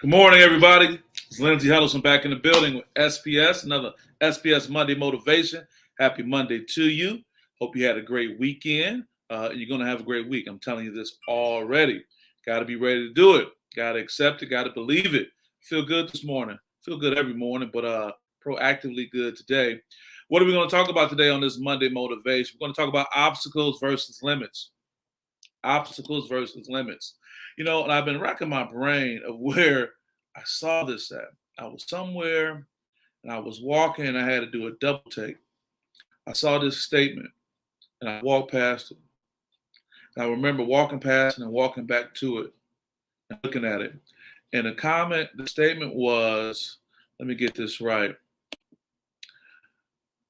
Good morning, everybody. It's Lindsey Huddleston back in the building with SPS, another SPS Monday Motivation. Happy Monday to you. Hope you had a great weekend. You're going to have a great week. I'm telling you this already. Got to be ready to do it. Got to accept it. Got to believe it. Feel good this morning. Feel good every morning, but proactively good today. What are we going to talk about today on this Monday Motivation? We're going to talk about obstacles versus limits. Obstacles versus limits. And I've been racking my brain of where I saw this at. I was somewhere and I was walking and I had to do a double take. I saw this statement and I walked past it. And I remember walking past it and walking back to it and looking at it. And the statement was, let me get this right.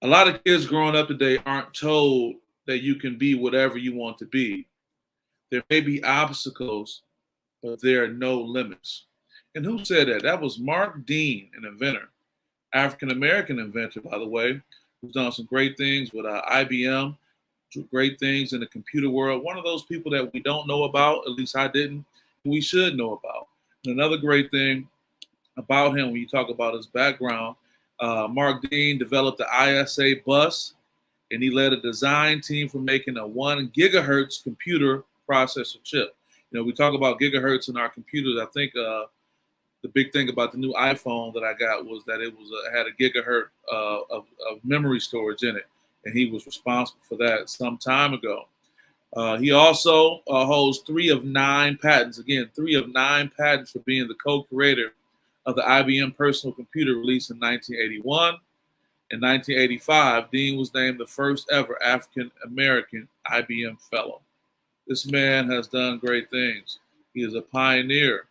A lot of kids growing up today aren't told that you can be whatever you want to be. There may be obstacles, but there are no limits. And who said that? That was Mark Dean, an inventor, African-American inventor, by the way, who's done some great things with IBM, great things in the computer world. One of those people that we don't know about, at least I didn't, we should know about. And another great thing about him, when you talk about his background, Mark Dean developed the ISA bus, and he led a design team for making a 1 gigahertz computer processor chip. We talk about gigahertz in our computers. I think the big thing about the new iPhone that I got was that it had a gigahertz of memory storage in it, and he was responsible for that some time ago. He also holds 3 of 9 patents. Again, 3 of 9 patents for being the co-creator of the IBM personal computer released in 1981. In 1985, Dean was named the first ever African-American IBM fellow. This man has done great things. He is a pioneer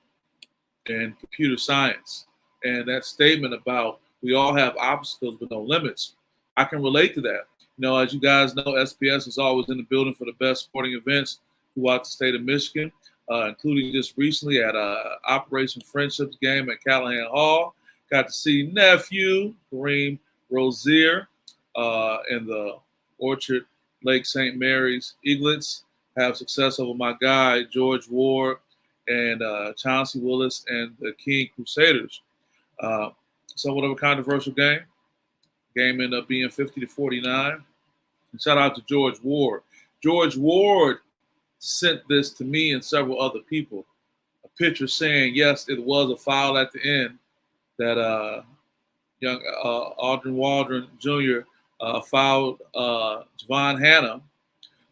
in computer science. And that statement about we all have obstacles but no limits, I can relate to that. As you guys know, SPS is always in the building for the best sporting events throughout the state of Michigan, including just recently at Operation Friendships game at Callahan Hall. Got to see nephew Kareem Rozier and the Orchard Lake St. Mary's Eaglets have success over my guy, George Ward, and Chauncey Willis and the King Crusaders. Somewhat of a controversial game. Game ended up being 50-49. And shout out to George Ward. George Ward sent this to me and several other people. A picture saying, yes, it was a foul at the end that young Aldrin Waldron Jr. Fouled Javon Hanna.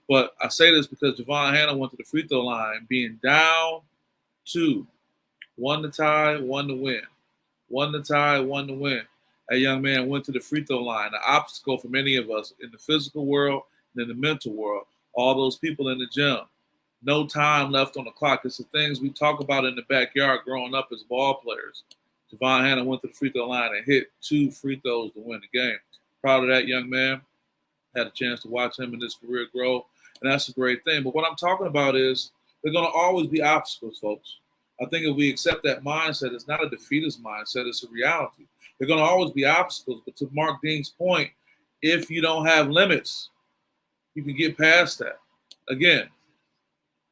But I say this because Javon Hanna went to the free throw line being down 2, 1 to tie, 1 to win. 1 to tie, 1 to win. That young man went to the free throw line, the obstacle for many of us in the physical world and in the mental world. All those people in the gym. No time left on the clock. It's the things we talk about in the backyard growing up as ball players. Javon Hanna went to the free throw line and hit 2 free throws to win the game. Proud of that young man. Had a chance to watch him in his career grow. And that's a great thing. But what I'm talking about is there are going to always be obstacles, folks. I think if we accept that mindset, it's not a defeatist mindset, it's a reality. There are going to always be obstacles. But to Mark Dean's point, if you don't have limits, you can get past that. Again,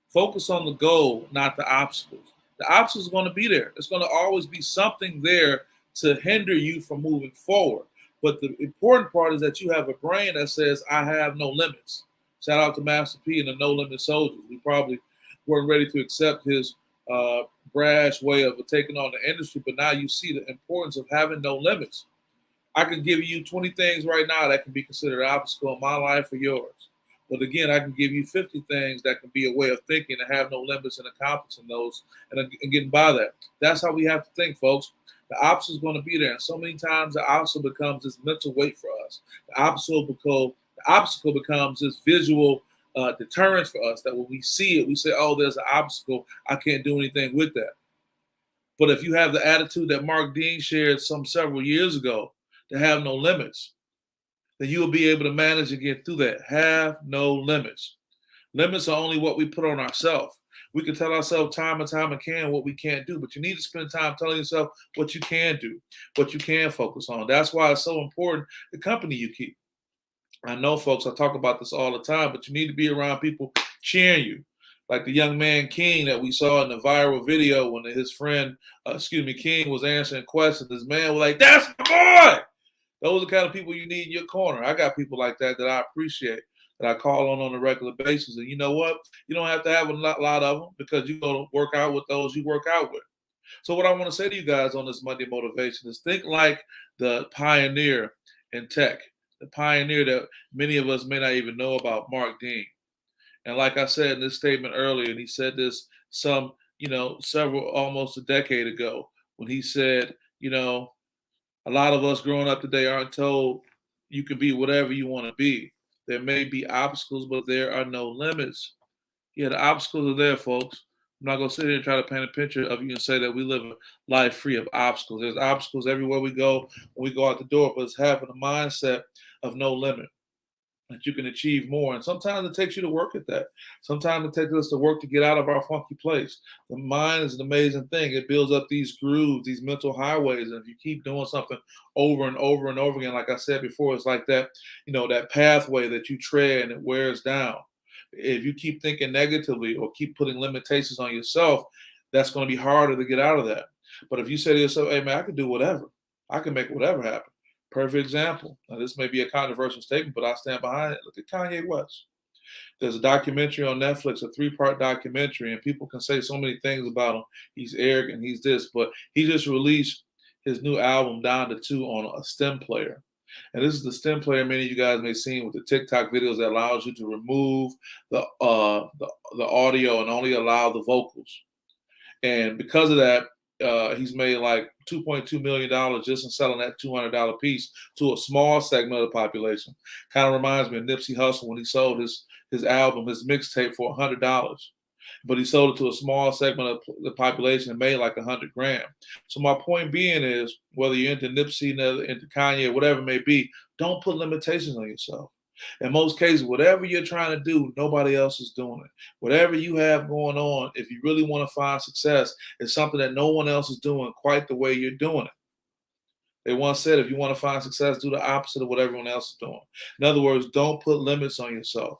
focus on the goal, not the obstacles. The obstacles are going to be there. There's going to always be something there to hinder you from moving forward. But the important part is that you have a brain that says, I have no limits. Shout out to Master P and the No Limit Soldiers. We probably weren't ready to accept his brash way of taking on the industry, but now you see the importance of having no limits. I can give you 20 things right now that can be considered an obstacle in my life or yours. But again, I can give you 50 things that can be a way of thinking and have no limits and accomplishing those and getting by that. That's how we have to think, folks. The obstacle is going to be there. And so many times the obstacle becomes this mental weight for us. The obstacle becomes this visual deterrence for us that when we see it, we say, oh, there's an obstacle. I can't do anything with that. But if you have the attitude that Mark Dean shared several years ago, to have no limits, then you will be able to manage and get through that. Have no limits. Limits are only what we put on ourselves. We can tell ourselves time and time again what we can't do, but you need to spend time telling yourself what you can do, what you can focus on. That's why it's so important the company you keep. I know, folks, I talk about this all the time, but you need to be around people cheering you, Like the young man King that we saw in the viral video when his friend, King, was answering questions. This man was like, "That's my boy." Those are the kind of people you need in your corner. I got people like that I appreciate, that I call on a regular basis. And you know what? You don't have to have a lot of them, because you go to work out with those you work out with. So what I want to say to you guys on this Monday motivation is, think like the pioneer in tech, the pioneer that many of us may not even know about, Mark Dean. And like I said in this statement earlier, and he said this several, almost a decade ago, when he said, a lot of us growing up today aren't told you can be whatever you want to be. There may be obstacles, but there are no limits. Yeah, the obstacles are there, folks. I'm not going to sit here and try to paint a picture of you and say that we live a life free of obstacles. There's obstacles everywhere we go when we go out the door, but it's having a mindset of no limit, that you can achieve more. And sometimes it takes you to work at that. Sometimes it takes us to work to get out of our funky place. The mind is an amazing thing. It builds up these grooves, these mental highways. And if you keep doing something over and over and over again, like I said before, it's like that, that pathway that you tread and it wears down. If you keep thinking negatively or keep putting limitations on yourself, that's going to be harder to get out of that. But if you say to yourself, "Hey man, I can do whatever. I can make whatever happen." Perfect example. Now, this may be a controversial statement, but I stand behind it. Look at Kanye West. There's a documentary on Netflix, a 3-part documentary, and people can say so many things about him. He's arrogant, he's this, but he just released his new album, Down to 2, on a stem player. And this is the stem player many of you guys may have seen with the TikTok videos that allows you to remove the audio and only allow the vocals. And because of that, he's made like $2.2 million just in selling that $200 piece to a small segment of the population. Kind of reminds me of Nipsey Hussle when he sold his album, his mixtape, for $100. But he sold it to a small segment of the population and made like $100 grand. So my point being is, whether you're into Nipsey, into Kanye, whatever it may be, don't put limitations on yourself. In most cases, whatever you're trying to do, nobody else is doing it. Whatever you have going on, if you really want to find success, it's something that no one else is doing quite the way you're doing it. They once said, if you want to find success, do the opposite of what everyone else is doing. In other words, don't put limits on yourself.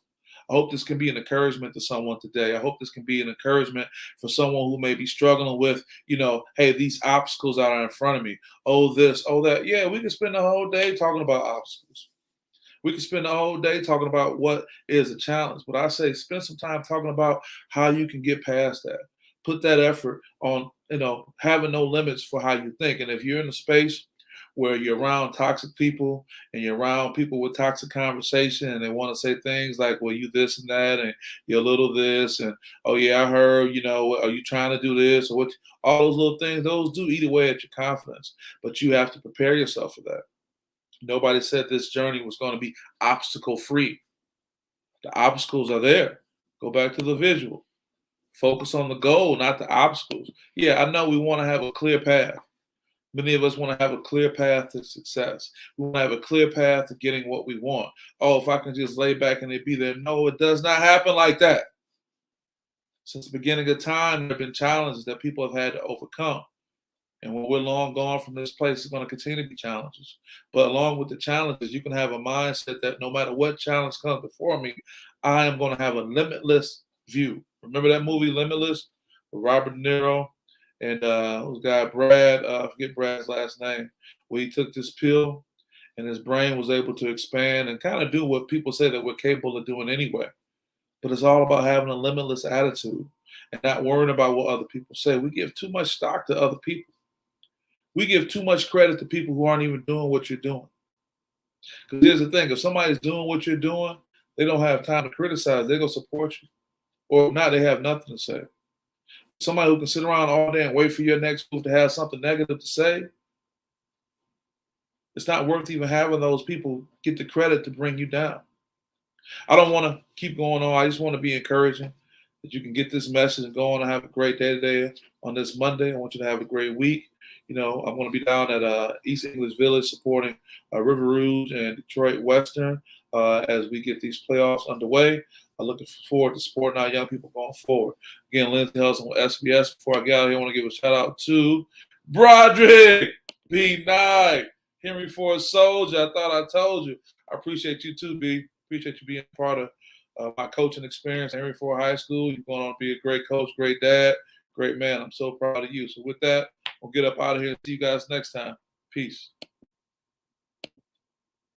I hope this can be an encouragement to someone today. I hope this can be an encouragement for someone who may be struggling with, hey, these obstacles are in front of me. Oh, this, oh, that. Yeah, we can spend the whole day talking about obstacles. We can spend the whole day talking about what is a challenge. But I say, spend some time talking about how you can get past that. Put that effort on, having no limits for how you think. And if you're in a space where you're around toxic people and you're around people with toxic conversation and they want to say things like, well, you this and that, and you're a little this, and, oh yeah, I heard, are you trying to do this, or what? All those little things, those do eat away at your confidence. But you have to prepare yourself for that. Nobody said this journey was going to be obstacle free. The obstacles are there. Go back to the visual. Focus on the goal, not the obstacles. Yeah, I know we want to have a clear path. Many of us want to have a clear path to success. We want to have a clear path to getting what we want. Oh, if I can just lay back and it be there. No, it does not happen like that. Since the beginning of time, there have been challenges that people have had to overcome. And when we're long gone from this place, it's going to continue to be challenges. But along with the challenges, you can have a mindset that no matter what challenge comes before me, I am going to have a limitless view. Remember that movie Limitless with Robert De Niro and this guy Brad, I forget Brad's last name, where he took this pill and his brain was able to expand and kind of do what people say that we're capable of doing anyway. But it's all about having a limitless attitude and not worrying about what other people say. We give too much stock to other people. We give too much credit to people who aren't even doing what you're doing. Because here's the thing, if somebody's doing what you're doing, they don't have time to criticize. They're going to support you. Or not, they have nothing to say. Somebody who can sit around all day and wait for your next move to have something negative to say, it's not worth even having those people get the credit to bring you down. I don't want to keep going on. I just want to be encouraging that you can get this message and go on and have a great day today on this Monday. I want you to have a great week. I'm going to be down at East English Village supporting River Rouge and Detroit Western as we get these playoffs underway. I'm looking forward to supporting our young people going forward. Again, Lindsey Hudson with SPS. Before I get out of here, I want to give a shout out to Broderick B9, Henry Ford Soldier. I thought I told you. I appreciate you too, B. Appreciate you being part of my coaching experience at Henry Ford High School. You're going on to be a great coach, great dad, great man. I'm so proud of you. So with that, we'll get up out of here and see you guys next time. Peace.